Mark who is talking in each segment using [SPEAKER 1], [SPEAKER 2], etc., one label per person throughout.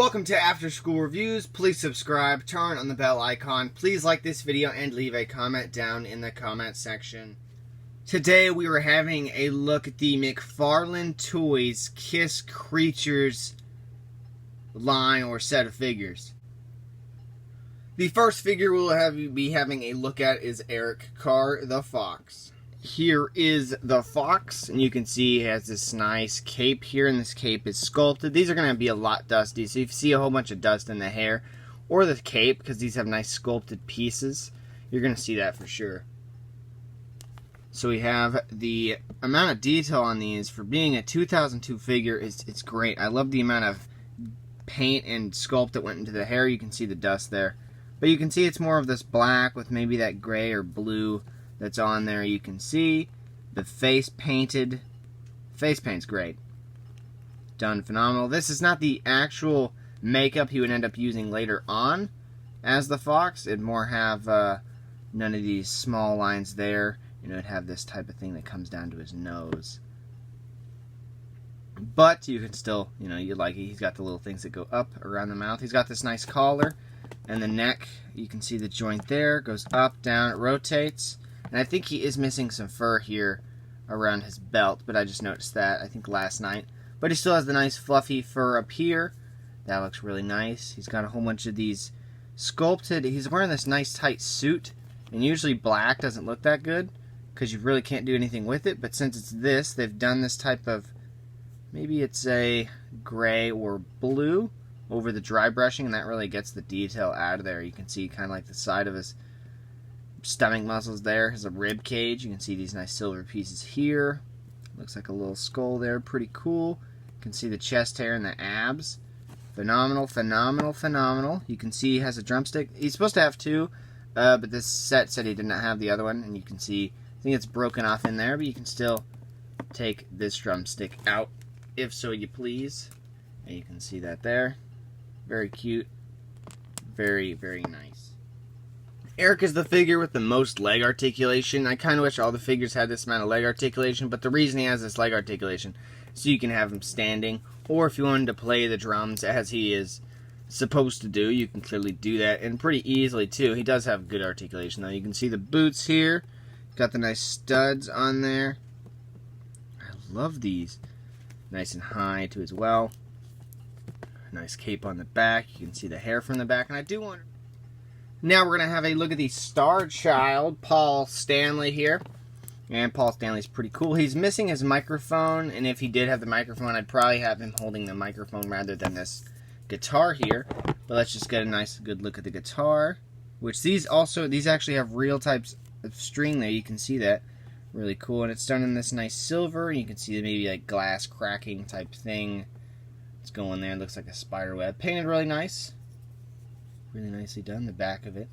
[SPEAKER 1] Welcome to After School Reviews. Please subscribe, turn on the bell icon. Please like this video and leave a comment down in the comment section. Today we were having a look at the McFarlane Toys KISS Creatures line or set of figures. The first figure we'll be having a look at is Eric Carr the Fox. Here is the fox, and you can see he has this nice cape here, and this cape is sculpted. These are going to be a lot dusty, so if you see a whole bunch of dust in the hair or the cape, because these have nice sculpted pieces, you're going to see that for sure. So we have the amount of detail on these for being a 2002 figure. It's great. I love the amount of paint and sculpt that went into the hair. You can see the dust there, but you can see it's more of this black with maybe that gray or blue that's on there. You can see the face painted. Face paint's great. Done phenomenal. This is not the actual makeup he would end up using later on as the fox. It'd more have none of these small lines there. You know, it'd have this type of thing that comes down to his nose. But you can still, you know, you like it. He's got the little things that go up around the mouth. He's got this nice collar and the neck. You can see the joint there. It goes up, down, it rotates. And I think he is missing some fur here around his belt, but I just noticed that, I think, last night. But he still has the nice fluffy fur up here. That looks really nice. He's got a whole bunch of these sculpted. He's wearing this nice tight suit, and usually black doesn't look that good because you really can't do anything with it. But since it's this, they've done this type of, maybe it's a gray or blue over the dry brushing, and that really gets the detail out of there. You can see kind of like the side of his stomach muscles there. Has a rib cage. You can see these nice silver pieces here. Looks like a little skull there. Pretty cool. You can see the chest hair and the abs. Phenomenal, phenomenal, phenomenal. You can see he has a drumstick. He's supposed to have two, but this set said he did not have the other one. And you can see, I think it's broken off in there, but you can still take this drumstick out, if so you please. And you can see that there. Very cute. Very, very nice. Eric is the figure with the most leg articulation. I kind of wish all the figures had this amount of leg articulation, but the reason he has this leg articulation is so you can have him standing, or if you wanted to play the drums as he is supposed to do, you can clearly do that, and pretty easily too. He does have good articulation though. You can see the boots here. Got the nice studs on there. I love these. Nice and high too as well. Nice cape on the back. You can see the hair from the back, and I do want. Now we're going to have a look at the Star Child, Paul Stanley here. And Paul Stanley's pretty cool. He's missing his microphone, and if he did have the microphone, I'd probably have him holding the microphone rather than this guitar here. But let's just get a nice, good look at the guitar. Which these actually have real types of string there. You can see that. Really cool. And it's done in this nice silver. You can see maybe like glass cracking type thing. It's going there. It looks like a spider web. Painted really nice. Really nicely done, the back of it.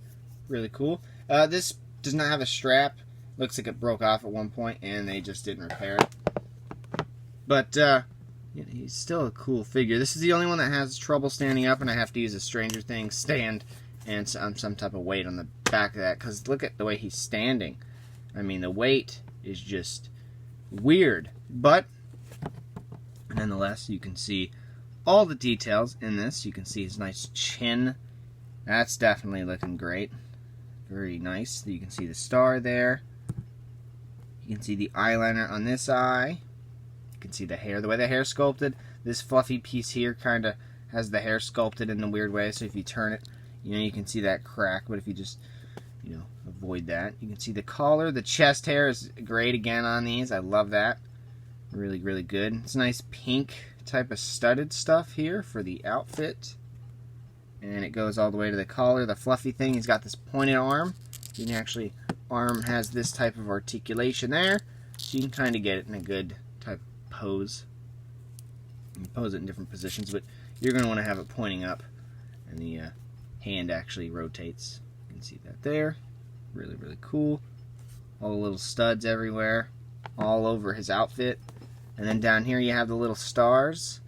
[SPEAKER 1] Really cool. This does not have a strap. Looks like it broke off at one point and they just didn't repair it. But he's still a cool figure. This is the only one that has trouble standing up, and I have to use a Stranger Things stand and some type of weight on the back of that, because look at the way he's standing. I mean, the weight is just weird. But nonetheless, you can see all the details in this. You can see his nice chin. That's definitely looking great. Very nice. You can see the star there. You can see the eyeliner on this eye. You can see the hair, the way the hair's sculpted. This fluffy piece here kind of has the hair sculpted in a weird way, so if you turn it, you know, you can see that crack, but if you just, you know, avoid that. You can see the collar. The chest hair is great again on these. I love that. Really, really good. It's nice pink type of studded stuff here for the outfit. And it goes all the way to the collar, the fluffy thing. He's got this pointed arm. You can actually, arm has this type of articulation there. So you can kind of get it in a good type of pose. You can pose it in different positions, but you're going to want to have it pointing up. And the hand actually rotates. You can see that there. Really, really cool. All the little studs everywhere. All over his outfit. And then down here you have the little stars.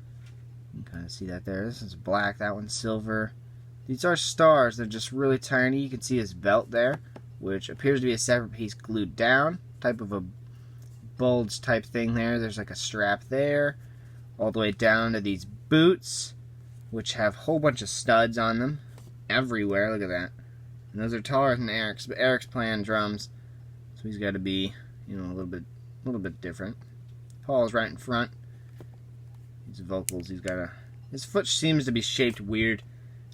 [SPEAKER 1] You can kind of see that there. This is black, that one's silver. These are stars. They're just really tiny. You can see his belt there, which appears to be a separate piece glued down. Type of a bulge type thing there. There's like a strap there. All the way down to these boots, which have a whole bunch of studs on them everywhere. Look at that. And those are taller than Eric's, but Eric's playing drums, so he's got to be, you know, a little bit different. Paul's right in front. His vocals, his foot seems to be shaped weird.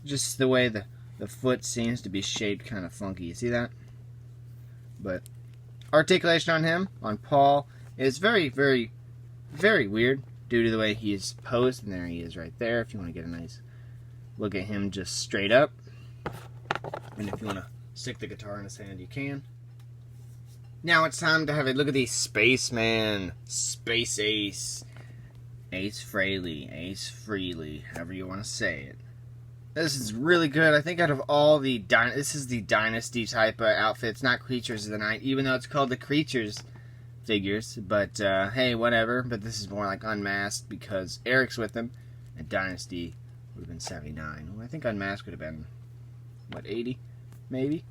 [SPEAKER 1] Just the way the foot seems to be shaped kind of funky. You see that? But articulation on him, on Paul, is very, very, very weird due to the way he is posed. And there he is right there, if you want to get a nice look at him just straight up. And if you want to stick the guitar in his hand, you can. Now it's time to have a look at the Spaceman, Space Ace, Ace Frehley, Ace Frehley, however you want to say it. This is really good. I think out of all the this is the Dynasty type of outfits, not Creatures of the Night, even though it's called the Creatures figures. But hey, whatever. But this is more like Unmasked because Eric's with them, and Dynasty would have been 79. Well, I think Unmasked would have been, what, 80? Maybe?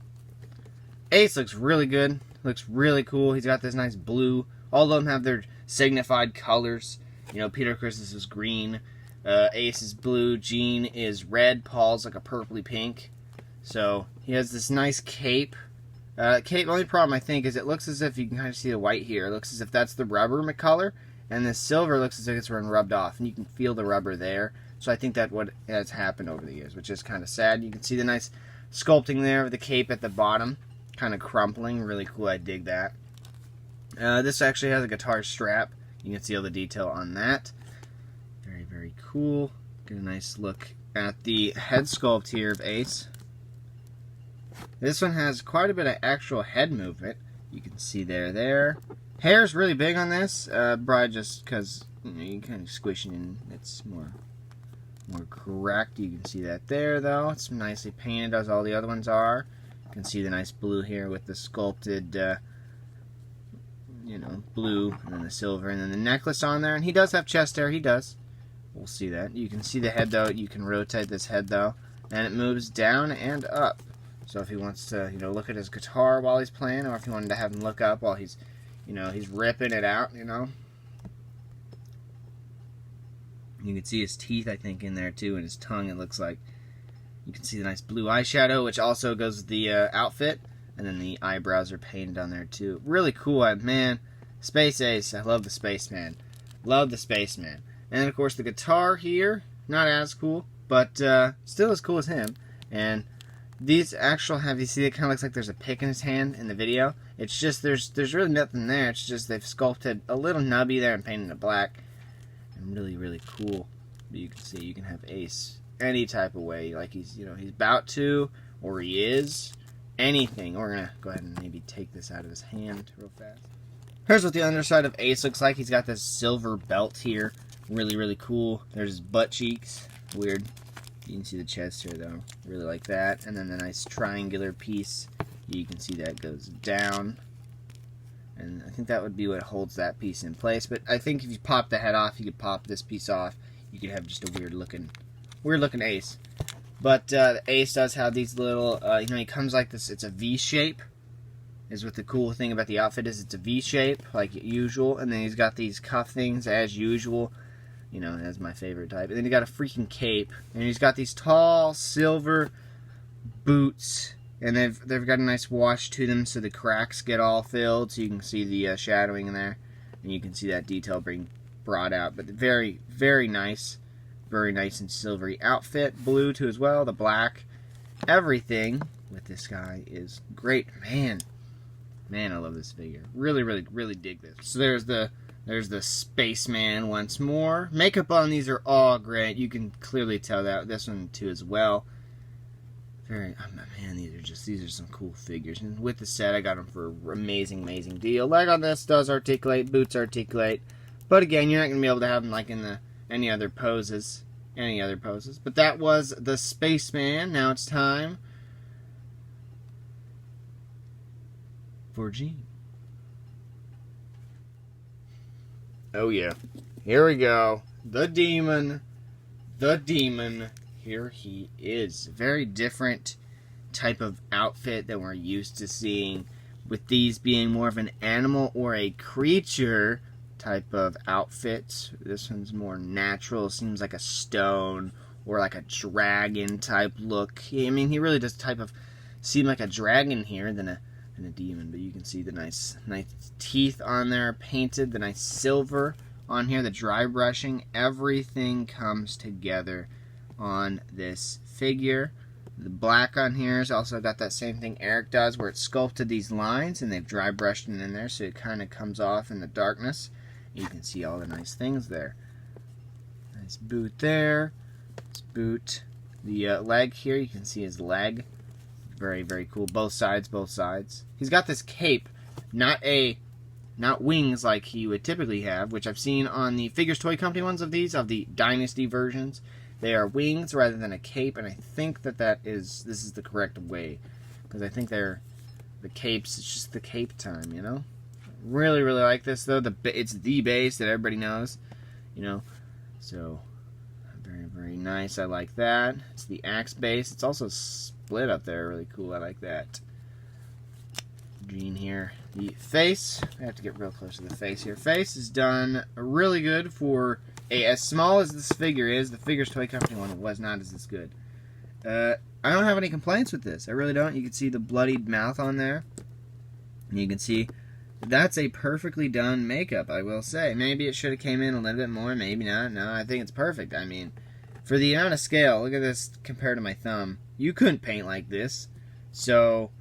[SPEAKER 1] Ace looks really good. Looks really cool. He's got this nice blue. All of them have their signified colors. You know, Peter Chris is green. Ace is blue. Gene is red. Paul's like a purpley pink. So, he has this nice cape. Cape, the only problem I think is it looks as if you can kind of see the white here. It looks as if that's the rubber color. And the silver looks as if it's been rubbed off. And you can feel the rubber there. So I think that's what has happened over the years, which is kind of sad. You can see the nice sculpting there of the cape at the bottom. Kind of crumpling. Really cool. I dig that. This actually has a guitar strap. You can see all the detail on that. Very, very cool. Get a nice look at the head sculpt here of Ace. This one has quite a bit of actual head movement. You can see there. Hair's really big on this. Probably just because, you know, you can kind of squish it in. It's more correct. You can see that there, though. It's nicely painted as all the other ones are. You can see the nice blue here with the sculpted, you know, blue, and then the silver, and then the necklace on there. And he does have chest hair. He does. We'll see that. You can see the head, though. You can rotate this head, though, and it moves down and up. So if he wants to, you know, look at his guitar while he's playing, or if you wanted to have him look up while he's, you know, he's ripping it out, you know. You can see his teeth, I think, in there, too, and his tongue, it looks like. You can see the nice blue eyeshadow, which also goes with the outfit. And then the eyebrows are painted on there, too. Really cool, man. Space Ace. I love the Spaceman. Love the Spaceman. And then, of course, the guitar here. Not as cool, but still as cool as him. And these actual have, you see, it kind of looks like there's a pick in his hand in the video. It's just, there's really nothing there. It's just they've sculpted a little nubby there and painted it black. And really, really cool. But you can see, you can have Ace any type of way. Like he's, you know, he's about to, or he is. Anything. We're going to go ahead and maybe take this out of his hand real fast. Here's what the underside of Ace looks like. He's got this silver belt here. Really, really cool. There's his butt cheeks. Weird. You can see the chest here, though. Really like that. And then the nice triangular piece. You can see that goes down. And I think that would be what holds that piece in place. But I think if you pop the head off, you could pop this piece off. You could have just a weird looking Ace. But the Ace does have these little, you know, he comes like this. It's a V shape. Is what the cool thing about the outfit is. It's a V shape, like usual. And then he's got these cuff things as usual. You know, that's my favorite type. And then he got a freaking cape. And he's got these tall silver boots. And they've got a nice wash to them so the cracks get all filled. So you can see the shadowing in there. And you can see that detail being brought out. But very, very nice. Very nice and silvery outfit. Blue, too, as well. The black. Everything with this guy is great. Man, I love this figure. Really, really, really dig this. So there's the Spaceman once more. Makeup on these are all great. You can clearly tell that. This one, too, as well. Very, oh, man, these are some cool figures. And with the set, I got them for an amazing, amazing deal. Leg on this does articulate. Boots articulate. But again, you're not going to be able to have them like in any other poses. But that was the Spaceman. Now it's time for Gene. Oh yeah. Here we go. The demon. Here he is. Very different type of outfit that we're used to seeing, with these being more of an animal or a creature type of outfit. This one's more natural. Seems like a stone or like a dragon type look. I mean, he really does seem like a dragon here than a demon, but you can see the nice teeth on there painted, the nice silver on here, the dry brushing. Everything comes together on this figure. The black on here has also got that same thing Eric does, where it sculpted these lines and they've dry brushed it in there, so it kind of comes off in the darkness. You can see all the nice things there. Nice boot there. Nice boot. The leg here, you can see his leg. Very, very cool. Both sides, both sides. He's got this cape, not wings like he would typically have, which I've seen on the Figures Toy Company ones of these, of the Dynasty versions. They are wings rather than a cape, and I think this is the correct way, because I think they're the capes. It's just the cape time, you know. Really, really like this though. It's the base that everybody knows, you know. So very, very nice. I like that. It's the axe base. It's also split up there. Really cool. I like that. Green here. The face. I have to get real close to the face here. Face is done really good for as small as this figure is. The Figures Toy Company one was not as good. I don't have any complaints with this. I really don't. You can see the bloodied mouth on there. And you can see that's a perfectly done makeup, I will say. Maybe it should have came in a little bit more. Maybe not. No, I think it's perfect. I mean, for the amount of scale, look at this compared to my thumb. You couldn't paint like this. So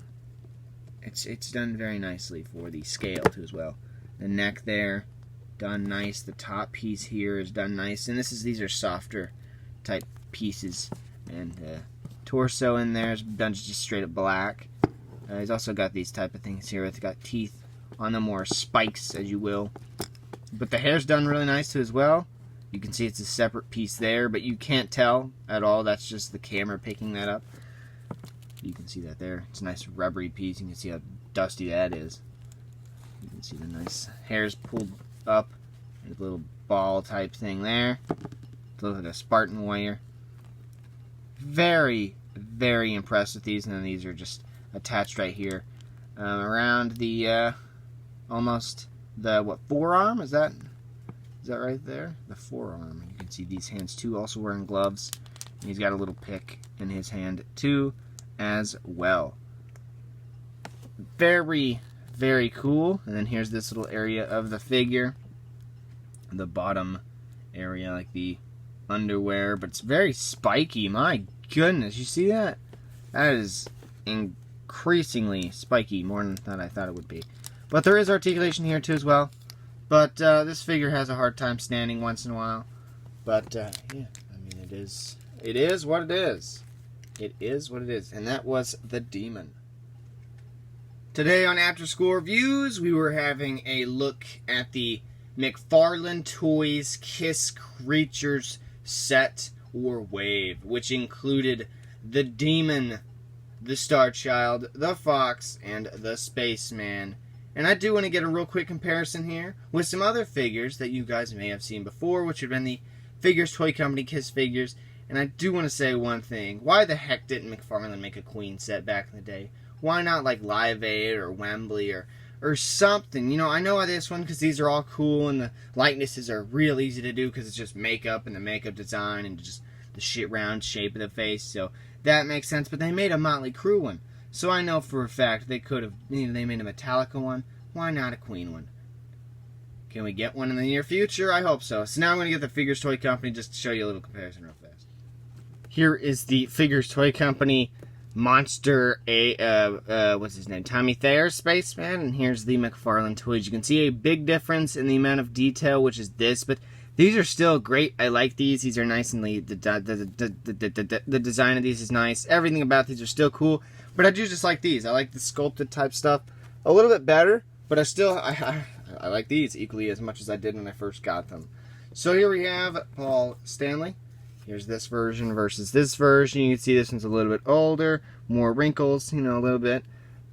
[SPEAKER 1] it's done very nicely for the scale too as well. The neck there, done nice. The top piece here is done nice, and these are softer type pieces. And torso in there is done just straight up black. He's also got these type of things here. It's got teeth on them, or spikes, as you will. But the hair's done really nice too as well. You can see it's a separate piece there, but you can't tell at all. That's just the camera picking that up. You can see that there. It's a nice rubbery piece. You can see how dusty that is. You can see the nice hairs pulled up. There's a little ball type thing there. It looks like a Spartan warrior. Very, very impressed with these. And then these are just attached right here. Around the, almost the, forearm? Is that right there? The forearm. You can see these hands too, also wearing gloves. And he's got a little pick in his hand too, as well. Very, very cool. And then here's this little area of the figure. The bottom area, like the underwear, but it's very spiky. My goodness, you see that? That is increasingly spiky, more than I thought it would be. But there is articulation here too as well. But this figure has a hard time standing once in a while. But yeah, I mean, it is what it is. It is what it is. And that was the Demon. Today on After School Reviews, we were having a look at the McFarlane Toys KISS Creatures set or wave, which included the Demon, the Star Child, the Fox, and the Spaceman. And I do want to get a real quick comparison here with some other figures that you guys may have seen before, which have been the Figures Toy Company KISS figures. And I do want to say one thing. Why the heck didn't McFarlane make a Queen set back in the day? Why not like Live Aid or Wembley or something? You know, I know this one because these are all cool and the likenesses are real easy to do because it's just makeup and the makeup design and just the shit round shape of the face. So that makes sense. But they made a Motley Crue one. So I know for a fact they could have, you know, they made a Metallica one. Why not a Queen one? Can we get one in the near future? I hope so. So now I'm going to get the Figures Toy Company just to show you a little comparison real fast. Here is the Figures Toy Company monster, what's his name? Tommy Thayer Spaceman. And here's the McFarlane Toys. You can see a big difference in the amount of detail, which is this, but these are still great. I like these. These are nice and the design of these is nice. Everything about these are still cool. But I do just like these. I like the sculpted type stuff a little bit better. But I like these equally as much as I did when I first got them. So here we have Paul Stanley. Here's this version versus this version. You can see this one's a little bit older, more wrinkles, you know, a little bit.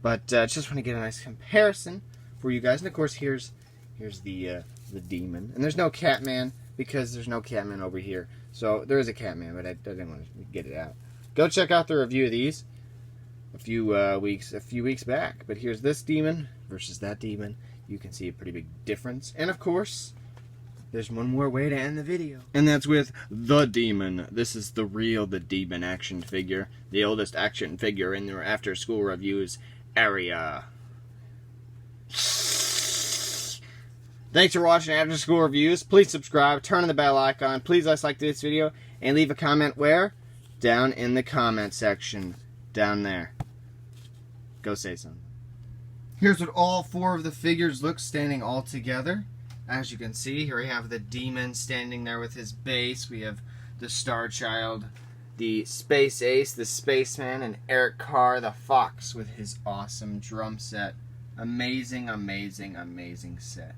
[SPEAKER 1] But just want to get a nice comparison for you guys. And of course, here's the Demon. And there's no Catman because there's no Catman over here. So there is a Catman, but I didn't want to get it out. Go check out the review of these a few weeks back. But here's this Demon versus that Demon. You can see a pretty big difference. And of course, there's one more way to end the video. And that's with the Demon. This is the Demon action figure. The oldest action figure in their after school reviews area. Thanks for watching After School Reviews. Please subscribe, turn on the bell icon. Please like this video, and leave a comment where? Down in the comment section. Down there. Go say something. Here's what all 4 of the figures look standing all together. As you can see, here we have the Demon standing there with his base. We have the Star Child, the Space Ace, the Spaceman, and Eric Carr, the Fox, with his awesome drum set. Amazing, amazing, amazing set.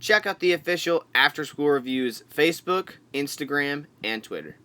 [SPEAKER 1] Check out the official After School Reviews Facebook, Instagram, and Twitter.